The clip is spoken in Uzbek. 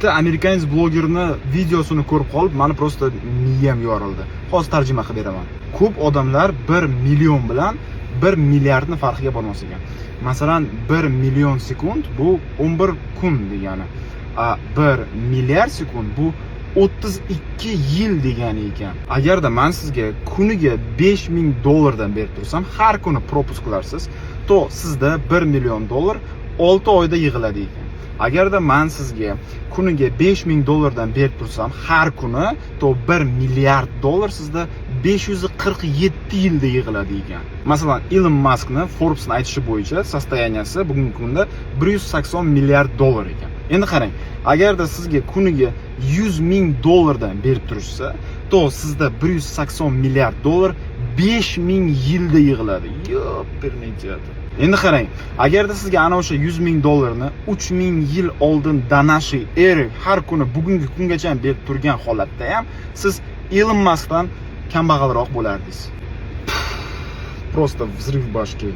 bitta amerikanец blogerni videosini ko'rib qolib, meni prosta miyam yorildi. Hozir tarjima qilib beraman. Ko'p odamlar 1 million bilan 1 milliardni farqiga bormas ekan. Masalan, 1 million sekund bu 11 kun degani. 1 milliard sekund bu 32 yil degani ekan. Agarda men sizga kuniga $5000 dan berib tursam, har kuni propusк qilarsiz, to sizda 1 million dollar 6 oyda yig'iladi ekan. Agarda men sizga kuniga $5000 dan berib tursam, har kuni to 1 milliard dollar sizda 547 yilda yig'iladi ekan. Masalan, Elon Muskni Forbes'ning aytishi bo'yicha sostoyaniyasi bugungi kunda 180 milliard dollar ekan. Endi qarang, agarda sizga kuniga $100,000 dan berib turishsa, to sizda 180 milliard dollar 5000 yilda yig'iladi. Yo'q, bermaydi. Endi qarang, agarda sizga ana o'sha $100,000 ni 3000 yil oldin Danashi Eric har kuni bugungi kungacha berib turgan holatda ham siz Elon Muskdan kambag'alroq bo'lardingiz. Просто взрыв башки.